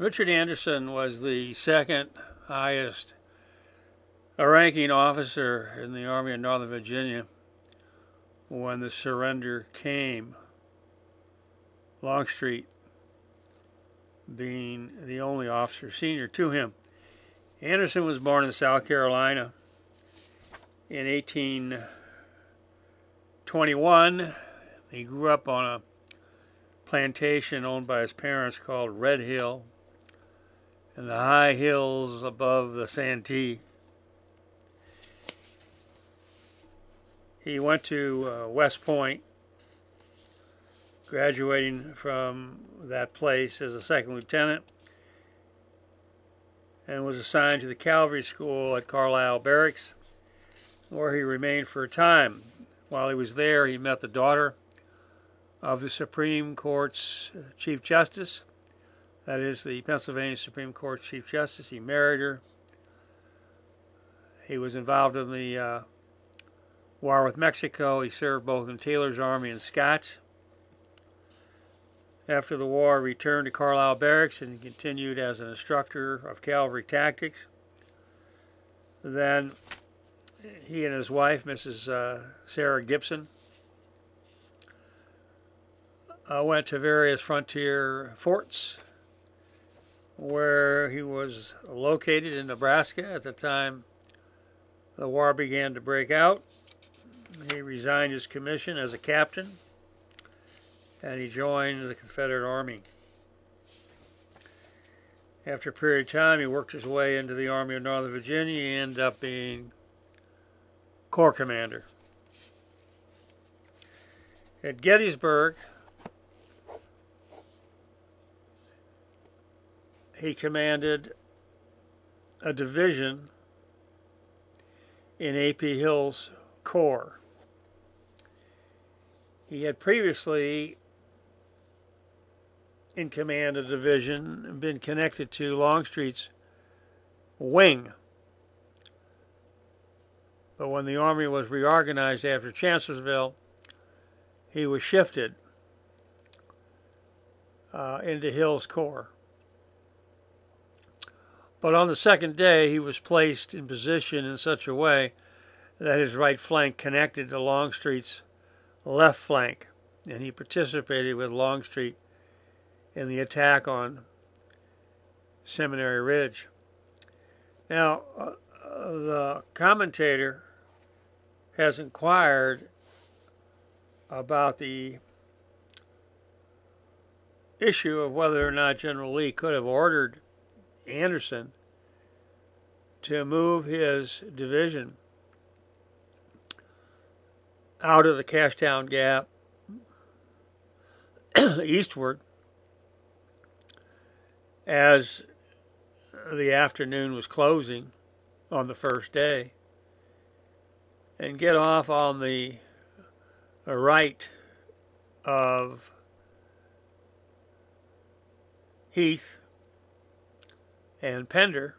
Richard Anderson was the second highest ranking officer in the Army of Northern Virginia when the surrender came, Longstreet being the only officer senior to him. Anderson was born in South Carolina in 1821. He grew up on a plantation owned by his parents called Red Hill in the high hills above the Santee. He went to West Point, graduating from that place as a second lieutenant, and was assigned to the cavalry school at Carlisle Barracks, where he remained for a time. While he was there, he met the daughter of the Supreme Court's Chief Justice, that is, the Pennsylvania Supreme Court Chief Justice. He married her. He was involved in the war with Mexico. He served both in Taylor's Army and Scott's. After the war, he returned to Carlisle Barracks and continued as an instructor of cavalry tactics. Then he and his wife, Mrs. Sarah Gibson, went to various frontier forts where he was located in Nebraska at the time the war began to break out. He resigned his commission as a captain and he joined the Confederate Army. After a period of time, he worked his way into the Army of Northern Virginia. He ended up being Corps Commander. At Gettysburg, he commanded a division in A.P. Hill's Corps. He had previously, in command of a division, been connected to Longstreet's wing. But when the Army was reorganized after Chancellorsville, he was shifted into Hill's Corps. But on the second day, he was placed in position in such a way that his right flank connected to Longstreet's left flank, and he participated with Longstreet in the attack on Seminary Ridge. Now, the commentator has inquired about the issue of whether or not General Lee could have ordered Anderson to move his division out of the Cashtown Gap eastward as the afternoon was closing on the first day and get off on the right of Heath and Pender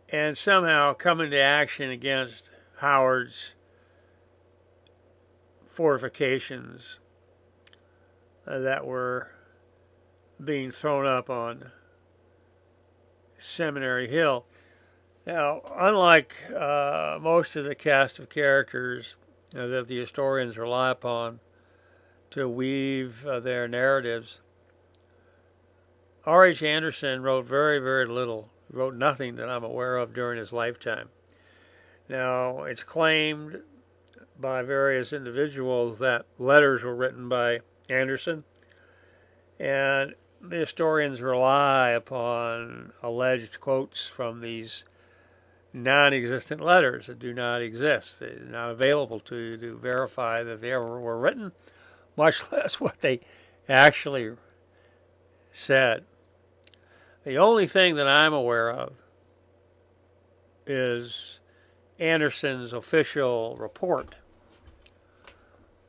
and somehow come into action against Howard's fortifications that were being thrown up on Seminary Hill. Now, unlike most of the cast of characters that the historians rely upon to weave their narratives, R.H. Anderson wrote very, very little. He wrote nothing that I'm aware of during his lifetime. Now, it's claimed by various individuals that letters were written by Anderson, and the historians rely upon alleged quotes from these non-existent letters that do not exist. They're not available to verify that they ever were written, much less what they actually said. The only thing that I'm aware of is Anderson's official report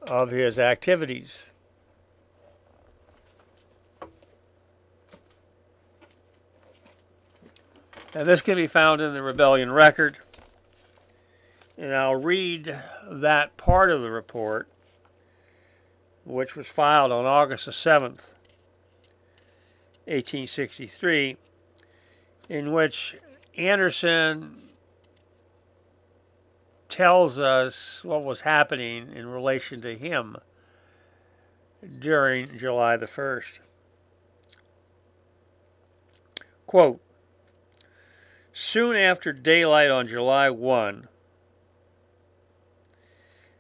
of his activities. And this can be found in the Rebellion Record. And I'll read that part of the report, which was filed on August the 7th, 1863, in which Anderson tells us what was happening in relation to him during July the 1st. Quote, soon after daylight on July 1,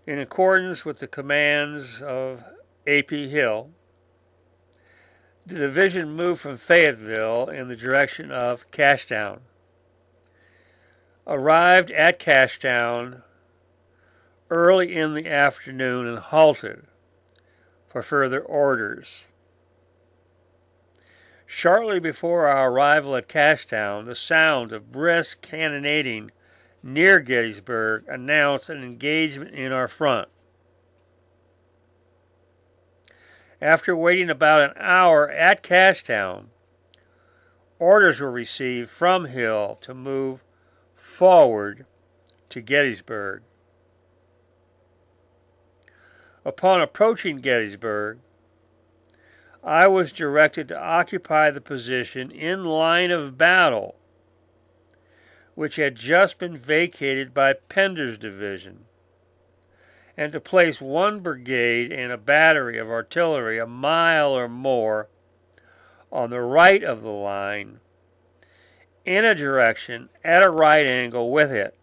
in accordance with the commands of A.P. Hill, the division moved from Fayetteville in the direction of Cashtown. Arrived at Cashtown early in the afternoon and halted for further orders. Shortly before our arrival at Cashtown, the sound of brisk cannonading near Gettysburg announced an engagement in our front. After waiting about an hour at Cashtown, orders were received from Hill to move forward to Gettysburg. Upon approaching Gettysburg, I was directed to occupy the position in line of battle, which had just been vacated by Pender's division, and to place one brigade and a battery of artillery a mile or more on the right of the line, in a direction at a right angle with it,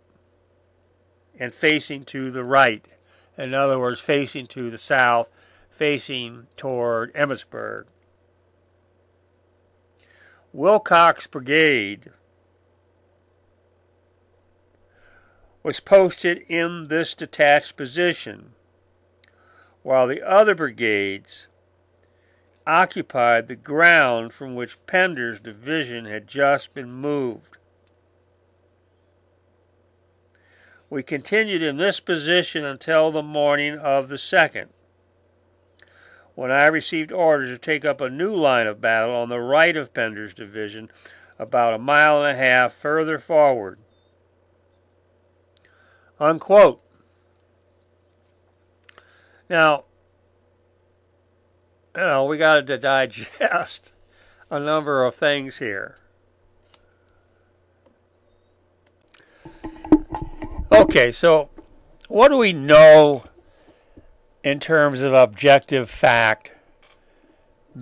and facing to the right. In other words, facing to the south, facing toward Emmitsburg. Wilcox's brigade was posted in this detached position, while the other brigades occupied the ground from which Pender's division had just been moved. We continued in this position until the morning of the 2nd, when I received orders to take up a new line of battle on the right of Pender's division, about a mile and a half further forward. Unquote. Now, we got to digest a number of things here. Okay, so what do we know in terms of objective fact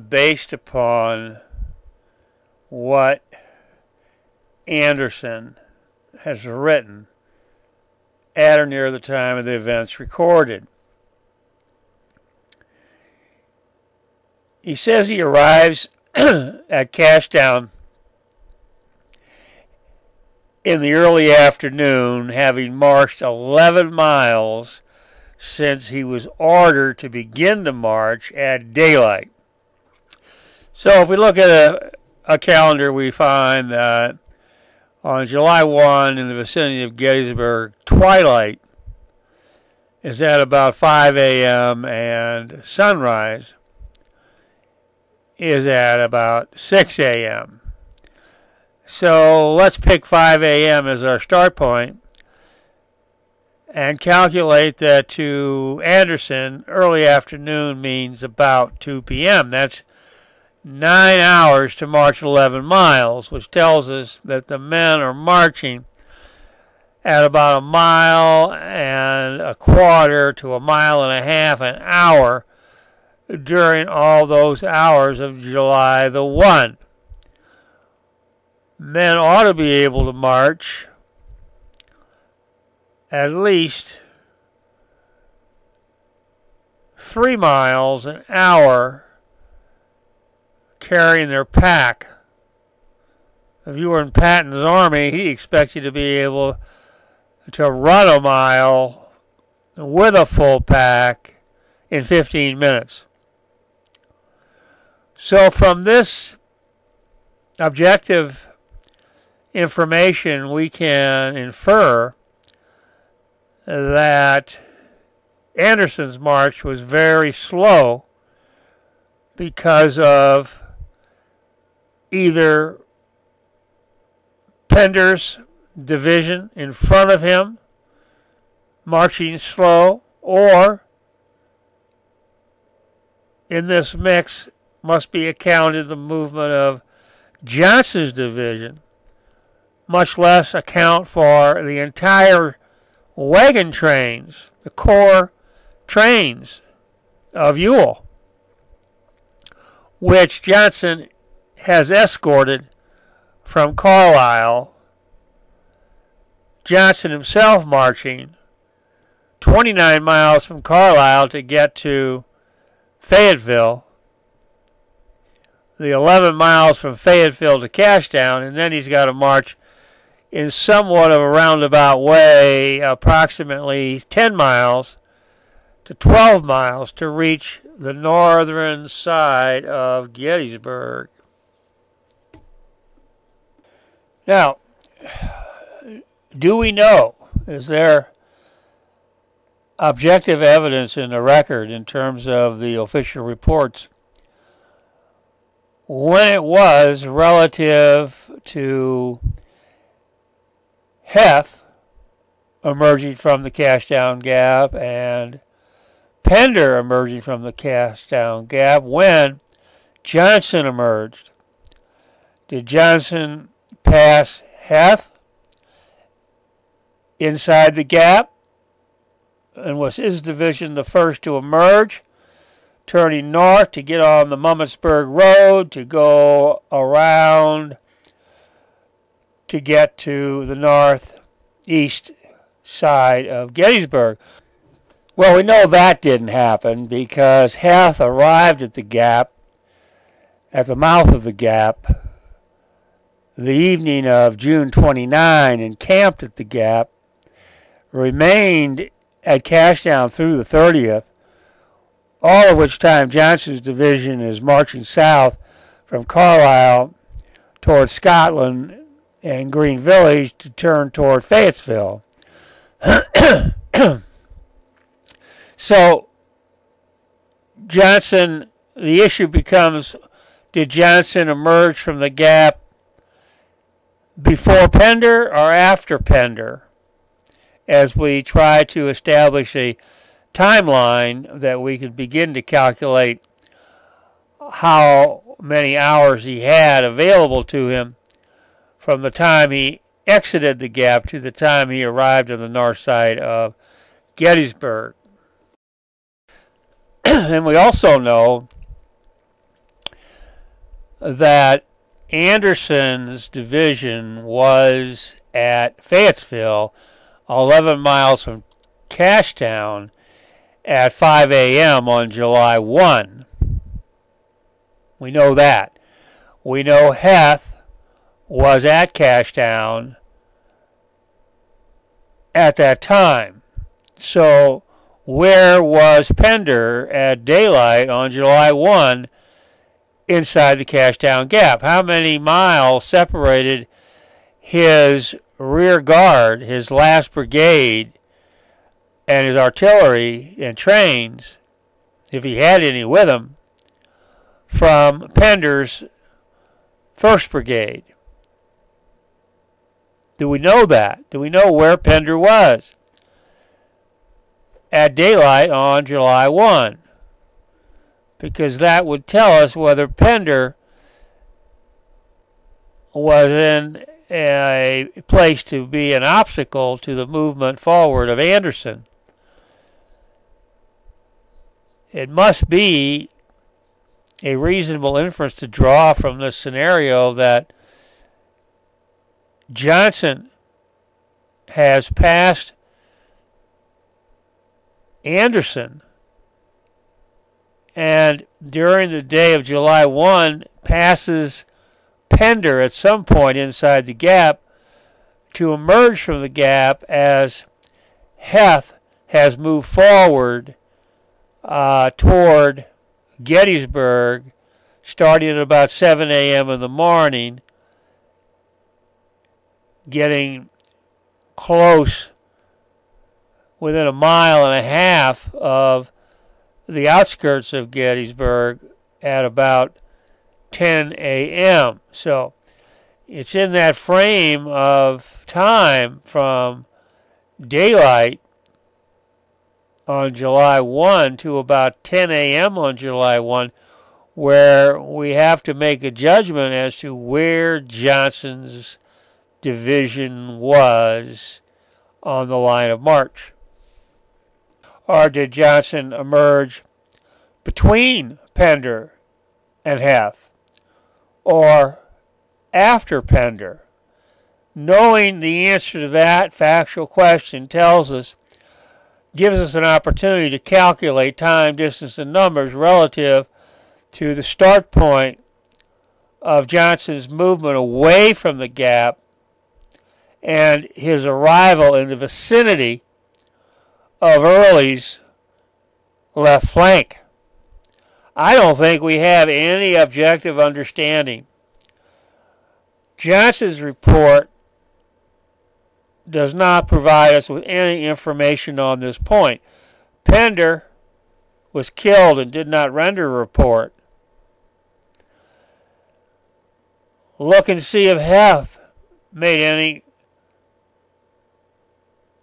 based upon what Anderson has written at or near the time of the events recorded? He says he arrives at Cashtown in the early afternoon, having marched 11 miles since he was ordered to begin to march at daylight. So if we look at a calendar, we find that on July 1 in the vicinity of Gettysburg, twilight is at about 5 a.m. and sunrise is at about 6 a.m. So let's pick 5 a.m. as our start point and calculate that to Anderson, early afternoon means about 2 p.m. That's 9 hours to march 11 miles, which tells us that the men are marching at about a mile and a quarter to a mile and a half an hour during all those hours of July the 1. Men ought to be able to march at least 3 miles an hour carrying their pack. If you were in Patton's army, he expects you to be able to run a mile with a full pack in 15 minutes. So from this objective information, we can infer that Anderson's march was very slow because of either Pender's division in front of him marching slow, or in this mix, must be accounted the movement of Johnson's division, much less account for the entire wagon trains, the core trains of Ewell, which Johnson has escorted from Carlisle, Johnson himself marching 29 miles from Carlisle to get to Fayetteville, the 11 miles from Fayetteville to Cashtown, and then he's got to march in somewhat of a roundabout way, approximately 10 miles to 12 miles to reach the northern side of Gettysburg. Now, do we know, is there objective evidence in the record in terms of the official reports when it was relative to Heth emerging from the Cashtown Gap and Pender emerging from the Cashtown Gap when Johnson emerged? Did Johnson pass Heth inside the gap? And was his division the first to emerge, turning north to get on the Mummittsburg Road to go around to get to the northeast side of Gettysburg? Well, we know that didn't happen because Heth arrived at the gap, at the mouth of the gap, the evening of June 29 and camped at the gap, remained at Cashtown through the 30th, all of which time Johnson's division is marching south from Carlisle toward Scotland and Green Village to turn toward Fayetteville. So, Johnson, the issue becomes, did Johnson emerge from the gap before Pender or after Pender? As we try to establish a timeline that we could begin to calculate how many hours he had available to him from the time he exited the gap to the time he arrived on the north side of Gettysburg. And we also know that Anderson's division was at Fayetteville, 11 miles from Cashtown, at 5 a.m. on July 1. We know that. We know Heth was at Cashtown at that time. So, where was Pender at daylight on July 1 inside the Cashtown Gap? How many miles separated his rear guard, his last brigade, and his artillery and trains, if he had any with him, from Pender's 1st Brigade? Do we know that? Do we know where Pender was at daylight on July 1? Because that would tell us whether Pender was in a place to be an obstacle to the movement forward of Anderson. It must be a reasonable inference to draw from this scenario that Johnson has passed Anderson and during the day of July 1 passes Pender at some point inside the gap to emerge from the gap as Heth has moved forward toward Gettysburg starting at about 7 a.m. in the morning, getting close within a mile and a half of the outskirts of Gettysburg at about 10 a.m. So it's in that frame of time from daylight on July 1 to about 10 a.m. on July 1 where we have to make a judgment as to where Johnson's division was on the line of march. Or did Johnson emerge between Pender and Heth, or after Pender? Knowing the answer to that factual question gives us an opportunity to calculate time, distance, and numbers relative to the start point of Johnson's movement away from the gap and his arrival in the vicinity of Early's left flank. I don't think we have any objective understanding. Johnson's report does not provide us with any information on this point. Pender was killed and did not render a report. Look and see if Heth made any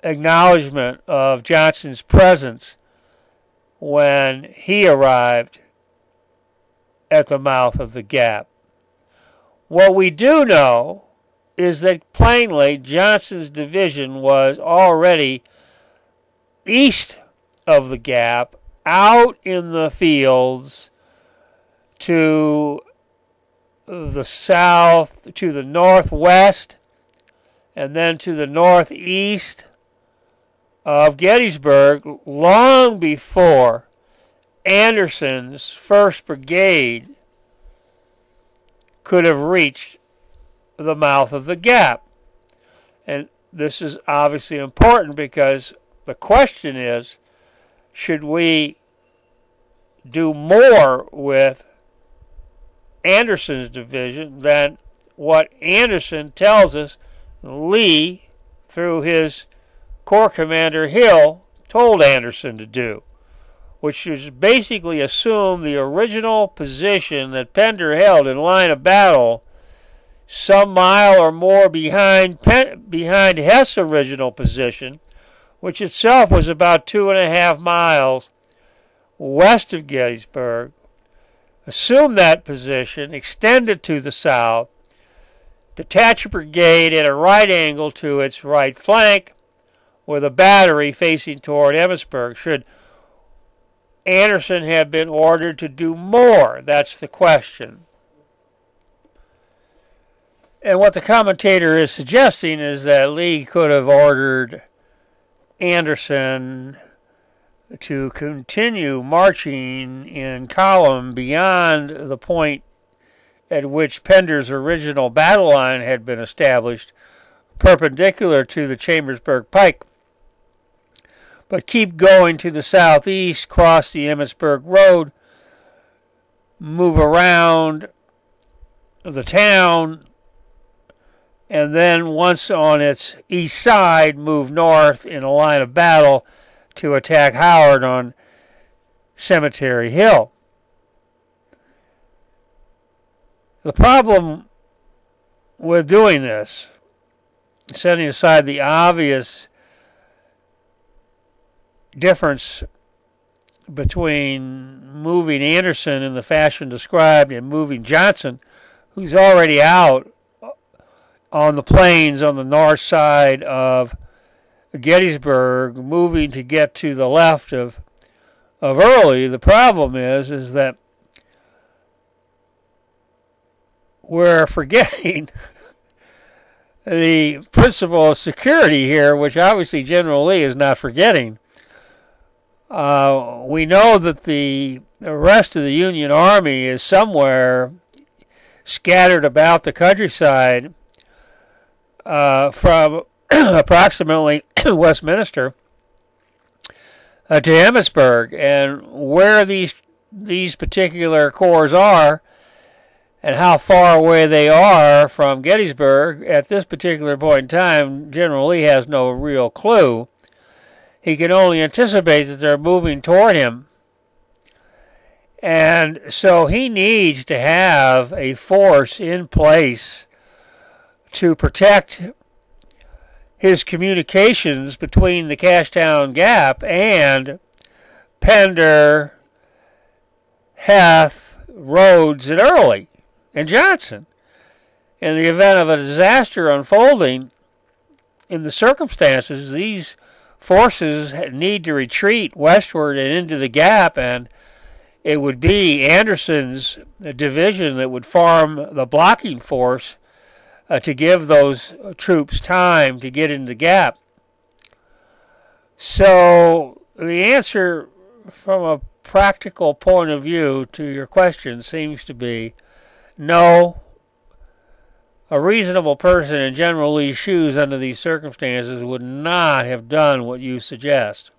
acknowledgement of Johnson's presence when he arrived at the mouth of the gap. What we do know is that plainly Johnson's division was already east of the gap, out in the fields to the south, to the northwest, and then to the northeast of Gettysburg, long before Anderson's 1st Brigade could have reached the mouth of the gap. And this is obviously important because the question is, should we do more with Anderson's division than what Anderson tells us Lee, through his Corps Commander Hill, told Anderson to do, which is basically assume the original position that Pender held in line of battle some mile or more behind Heth's original position, which itself was about 2.5 miles west of Gettysburg. Assume that position, extend it to the south, detach a brigade at a right angle to its right flank with a battery facing toward Emmitsburg. Should Anderson have been ordered to do more? That's the question. And what the commentator is suggesting is that Lee could have ordered Anderson to continue marching in column beyond the point at which Pender's original battle line had been established, perpendicular to the Chambersburg Pike, but keep going to the southeast, cross the Emmitsburg Road, move around the town, and then once on its east side, move north in a line of battle to attack Howard on Cemetery Hill. The problem with doing this, setting aside the obvious difference between moving Anderson in the fashion described and moving Johnson, who's already out on the plains on the north side of Gettysburg, moving to get to the left of Early. The problem is that we're forgetting the principle of security here, which obviously General Lee is not forgetting. We know that the rest of the Union Army is somewhere scattered about the countryside from approximately Westminster to Emmitsburg, and where these particular corps are and how far away they are from Gettysburg at this particular point in time, General Lee has no real clue. He can only anticipate that they're moving toward him. And so he needs to have a force in place to protect his communications between the Cashtown Gap and Pender, Heth, Rhodes and Early and Johnson. In the event of a disaster unfolding, in the circumstances, these forces need to retreat westward and into the gap, and it would be Anderson's division that would form the blocking force to give those troops time to get in the gap. So the answer from a practical point of view to your question seems to be no. A reasonable person in General Lee's shoes under these circumstances would not have done what you suggest.